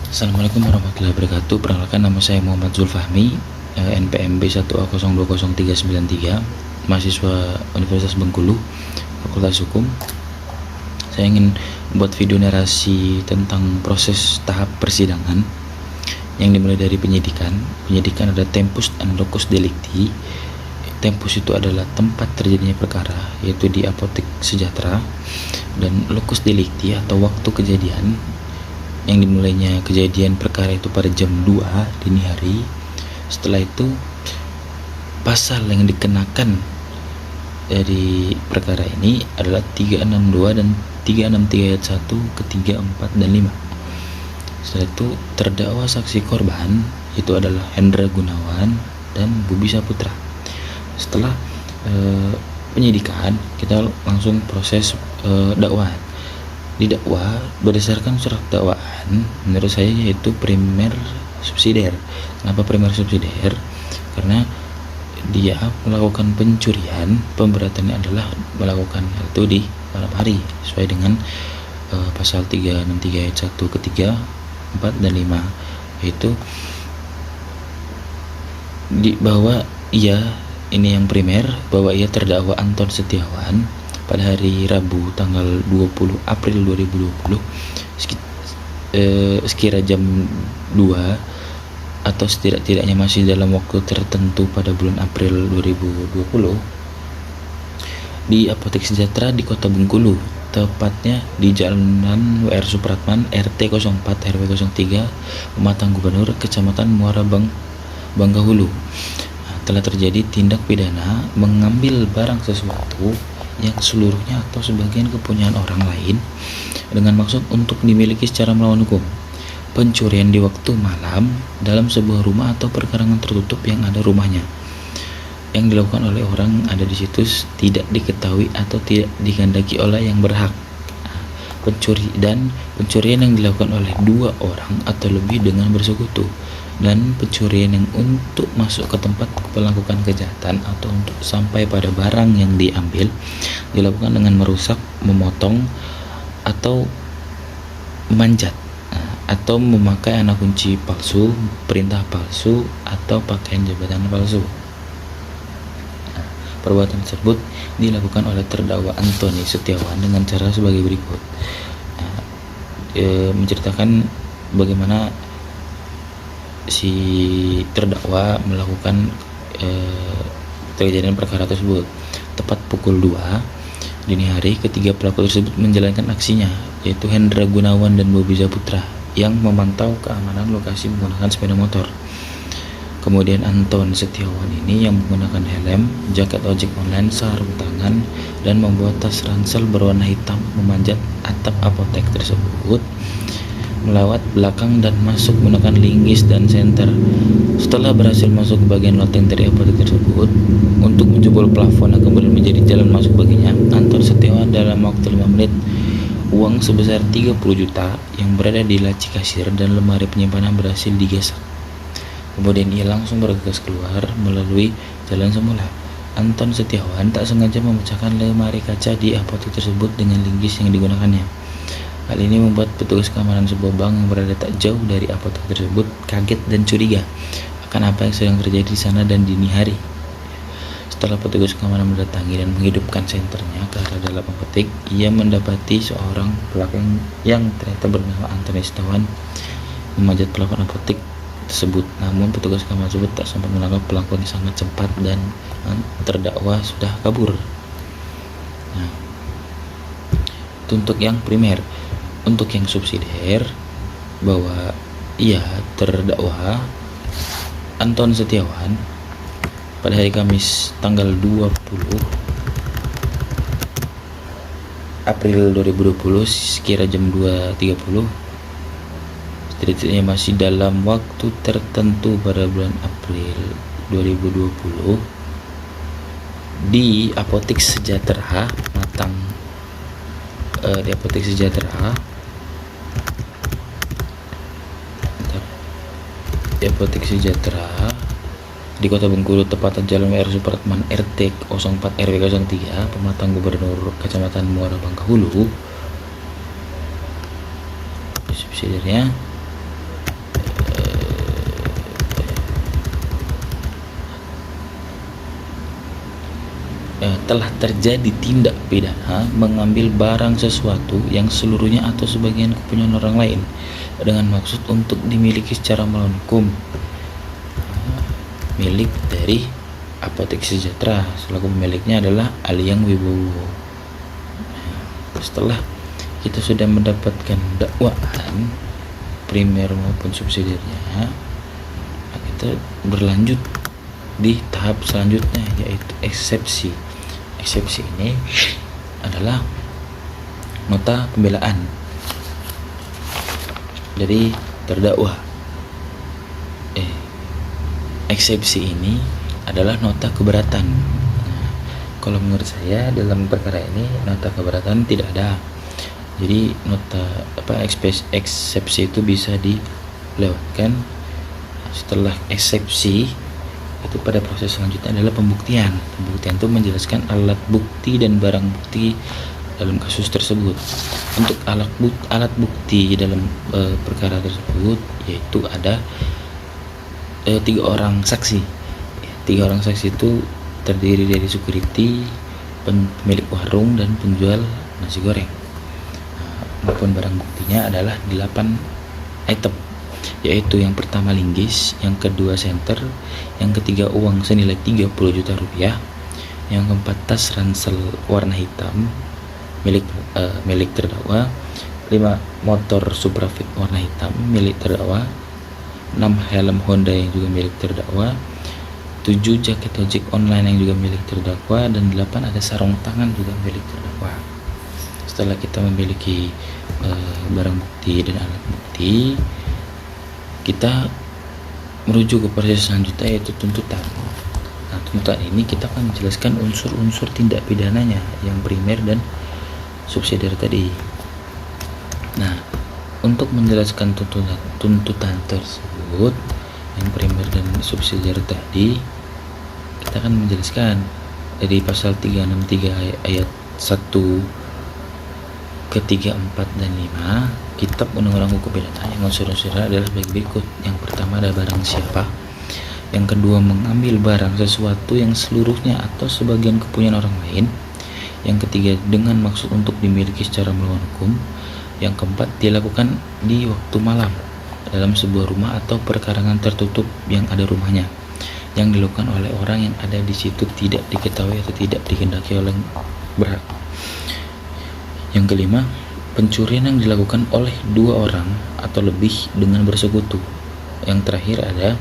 Assalamualaikum warahmatullahi wabarakatuh. Perkenalkan, nama saya Muhammad Zulfahmi, NPM B1A020393, mahasiswa Universitas Bengkulu, Fakultas Hukum. Saya ingin membuat video narasi tentang proses tahap persidangan yang dimulai dari penyidikan. Penyidikan ada tempus dan locus delicti. Tempus itu adalah tempat terjadinya perkara, yaitu di apotek sejahtera, dan locus delicti atau waktu kejadian, yang dimulainya kejadian perkara itu pada jam 2 dini hari. Setelah itu, pasal yang dikenakan dari perkara ini adalah 362 dan 363 ayat 1, ketiga, 4, dan 5. Setelah itu, terdakwa saksi korban itu adalah Hendra Gunawan dan Bobi Saputra. Setelah penyidikan, kita langsung proses dakwaan. Didakwa berdasarkan surat dakwaan, menurut saya yaitu primer subsidiar. Kenapa primer subsidiar? Karena dia melakukan pencurian, pemberatannya adalah melakukan itu di malam hari sesuai dengan pasal 363 ayat 1, ketiga, 4, dan 5, yaitu bahwa ini yang primer, bahwa ia terdakwa Anton Setiawan pada hari Rabu tanggal 20 April 2020 sekira jam 2 atau setidak-tidaknya masih dalam waktu tertentu pada bulan April 2020 di Apotek Sejahtera di Kota Bengkulu, tepatnya di Jalan WR Supratman, RT 04 RW 03, Pematang Gubernur, Kecamatan Muara Bangkahulu. Telah terjadi tindak pidana mengambil barang sesuatu yang seluruhnya atau sebagian kepunyaan orang lain dengan maksud untuk dimiliki secara melawan hukum. Pencurian di waktu malam dalam sebuah rumah atau perkarangan tertutup yang ada rumahnya, yang dilakukan oleh orang ada di situ, tidak diketahui atau tidak dikehendaki oleh yang berhak. Pencurian yang dilakukan oleh 2 orang atau lebih dengan bersekutu, dan pencurian yang untuk masuk ke tempat melakukan kejahatan atau untuk sampai pada barang yang diambil dilakukan dengan merusak, memotong, atau memanjat, atau memakai anak kunci palsu, perintah palsu, atau pakaian jabatan palsu. Perbuatan tersebut dilakukan oleh terdakwa Antoni Setiawan dengan cara sebagai berikut. Menceritakan bagaimana si terdakwa melakukan kejadian perkara tersebut. Tepat pukul 2 dini hari, ketiga pelaku tersebut menjalankan aksinya, yaitu Hendra Gunawan dan Bobi Saputra, yang memantau keamanan lokasi menggunakan sepeda motor. Kemudian Anton Setiawan ini yang menggunakan helm, jaket ojek online, sarung tangan, dan membawa tas ransel berwarna hitam memanjat atap apotek tersebut, melawat belakang dan masuk menggunakan linggis dan senter. Setelah berhasil masuk ke bagian loteng dari apotek tersebut untuk menjebol plafon yang kemudian menjadi jalan masuk baginya, Anton Setiawan dalam waktu 5 menit uang sebesar 30 juta yang berada di laci kasir dan lemari penyimpanan berhasil digesek. Kemudian ia langsung bergegas keluar melalui jalan semula. Anton Setiawan tak sengaja memecahkan lemari kaca di apotek tersebut dengan linggis yang digunakannya. Hal ini membuat petugas keamanan sebuah bank yang berada tak jauh dari apotek tersebut kaget dan curiga akan apa yang sedang terjadi di sana dan dini hari. Setelah petugas keamanan mendatangi dan menghidupkan senternya ke arah dalam apotek, ia mendapati seorang pelaku yang ternyata bernama Anton Setiawan memanjat plafon apotek tersebut. Namun petugas keamanan tersebut tak sempat menangkap pelaku yang sangat cepat dan terdakwa sudah kabur. Itu untuk yang primer. Untuk yang subsidiar, bahwa ia terdakwa Anton Setiawan pada hari Kamis tanggal 20 April 2020 sekira jam 2.30, setidaknya masih dalam waktu tertentu pada bulan April 2020 di Apotek Sejahtera di Apotek Sejahtera di Kota Bengkulu, tepatnya Jalan WR Supratman, RT 04 RW 03, Pematang Gubernur, Kecamatan Muara Bangkahulu. Subsidiarnya telah terjadi tindak pidana mengambil barang sesuatu yang seluruhnya atau sebagian kepunyaan orang lain dengan maksud untuk dimiliki secara melawan hukum. Milik dari Apotek Sejahtera selaku pemiliknya adalah Aliyang Wibowo. Setelah kita sudah mendapatkan dakwaan primer maupun subsidiarnya, kita berlanjut di tahap selanjutnya, yaitu eksepsi. Eksepsi ini adalah nota pembelaan dari terdakwa. Eksepsi ini adalah nota keberatan. Kalau menurut saya dalam perkara ini nota keberatan tidak ada. Jadi nota eksepsi itu bisa dilewatkan. Setelah eksepsi itu pada proses selanjutnya adalah pembuktian. Pembuktian itu menjelaskan alat bukti dan barang bukti dalam kasus tersebut. Untuk alat bukti dalam perkara tersebut yaitu ada 3 orang saksi. 3 orang saksi itu terdiri dari security, pemilik warung, dan penjual nasi goreng. Maupun barang buktinya adalah 8 item, yaitu yang pertama linggis, yang kedua senter, yang ketiga uang senilai 30 juta rupiah, yang keempat tas ransel warna hitam milik terdakwa, 5 motor Supra Fit warna hitam milik terdakwa, 6 helm Honda yang juga milik terdakwa, 7 jaket ojek online yang juga milik terdakwa, dan 8 ada sarung tangan juga milik terdakwa. Setelah kita memiliki barang bukti dan alat bukti, kita merujuk ke proses selanjutnya, yaitu tuntutan. Nah, tuntutan ini kita akan menjelaskan unsur-unsur tindak pidananya yang primer dan subsidiar tadi. Nah, untuk menjelaskan tuntutan tersebut yang primer dan subsidiar tadi, kita akan menjelaskan dari pasal 363 ayat 1 ke 3, 4, dan 5 Kitab Undang-Undang Hukum Pidana yang unsur-unsurnya adalah berikut. Yang pertama ada barang siapa, yang kedua mengambil barang sesuatu yang seluruhnya atau sebagian kepunyaan orang lain, yang ketiga dengan maksud untuk dimiliki secara melawan hukum, yang keempat dilakukan di waktu malam dalam sebuah rumah atau perkarangan tertutup yang ada rumahnya, yang dilakukan oleh orang yang ada di situ tidak diketahui atau tidak dikehendaki oleh berhak. Yang kelima, pencurian yang dilakukan oleh 2 orang atau lebih dengan bersekutu. Yang terakhir ada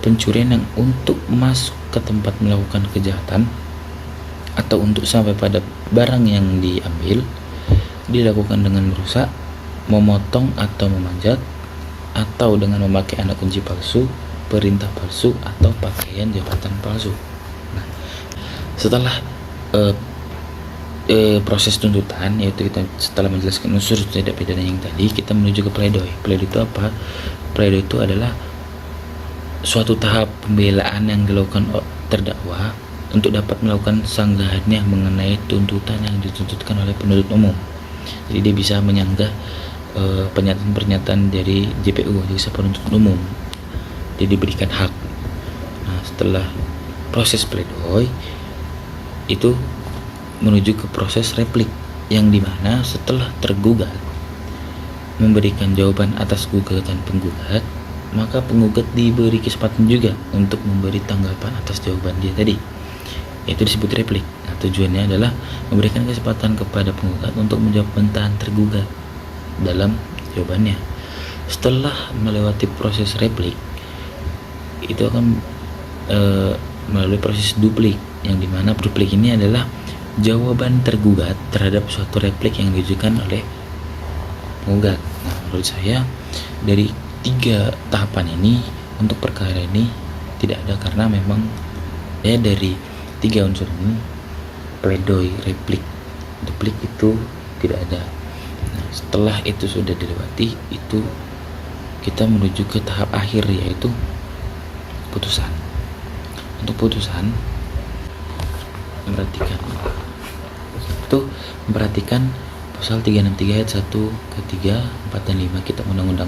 pencurian yang untuk masuk ke tempat melakukan kejahatan atau untuk sampai pada barang yang diambil dilakukan dengan merusak, memotong atau memanjat, atau dengan memakai anak kunci palsu, perintah palsu, atau pakaian jabatan palsu. Nah, setelah proses tuntutan, yaitu kita setelah menjelaskan unsur tindak pidana yang tadi, kita menuju ke pledoi. Pledoi itu apa? Pledoi itu adalah suatu tahap pembelaan yang dilakukan terdakwa untuk dapat melakukan sanggahannya mengenai tuntutan yang dituntutkan oleh penuntut umum. Jadi dia bisa menyanggah pernyataan-pernyataan dari JPU, jaksa penuntut umum. Dia diberikan hak. Nah, setelah proses pledoi itu menuju ke proses replik, yang dimana setelah tergugat memberikan jawaban atas gugatan penggugat, maka penggugat diberi kesempatan juga untuk memberi tanggapan atas jawaban dia tadi, yaitu disebut replik. Nah, tujuannya adalah memberikan kesempatan kepada penggugat untuk menjawab bantahan tergugat dalam jawabannya. Setelah melewati proses replik, itu akan melalui proses duplik, yang dimana duplik ini adalah jawaban tergugat terhadap suatu replik yang diajukan oleh penggugat. Nah, menurut saya dari 3 tahapan ini untuk perkara ini tidak ada, karena memang dari 3 unsur ini, pledoi, replik, duplik itu tidak ada. Nah, setelah itu sudah dilewati, itu kita menuju ke tahap akhir, yaitu putusan. Untuk putusan memperhatikan pasal 363 ayat 1 ke 3, 4, dan 5 Kitab Undang-Undang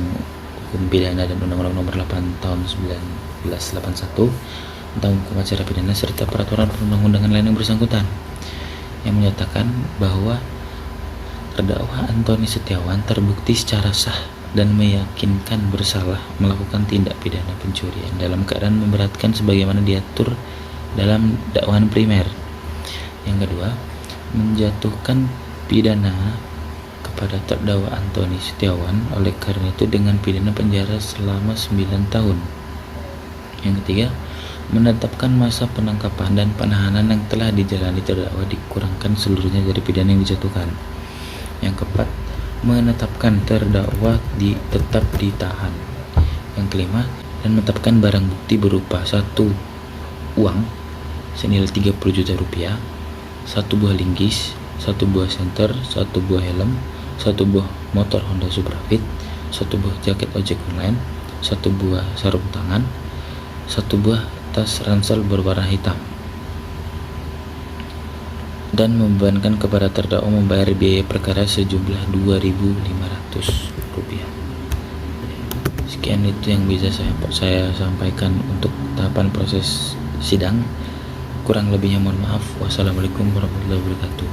Hukum Pidana dan Undang-Undang Nomor 8 Tahun 1981 tentang hukum acara pidana serta peraturan perundang-undangan lain yang bersangkutan, yang menyatakan bahwa terdakwa Antoni Setiawan terbukti secara sah dan meyakinkan bersalah melakukan tindak pidana pencurian dalam keadaan memberatkan sebagaimana diatur dalam dakwaan primer. Yang kedua, menjatuhkan pidana kepada terdakwa Antoni Setiawan oleh karena itu dengan pidana penjara selama 9 tahun. Yang ketiga, menetapkan masa penangkapan dan penahanan yang telah dijalani terdakwa dikurangkan seluruhnya dari pidana yang dijatuhkan. Yang keempat, menetapkan terdakwa tetap ditahan. Yang kelima, dan menetapkan barang bukti berupa 1 uang senilai 30 juta rupiah, 1 buah linggis, 1 buah senter, 1 buah helm, 1 buah motor Honda Suprafit, 1 buah jaket ojek online, 1 buah sarung tangan, 1 buah tas ransel berwarna hitam, dan membebankan kepada terdakwa membayar biaya perkara sejumlah Rp2.500. Sekian itu yang bisa saya sampaikan untuk tahapan proses sidang. Kurang lebihnya mohon maaf. Wassalamualaikum warahmatullahi wabarakatuh.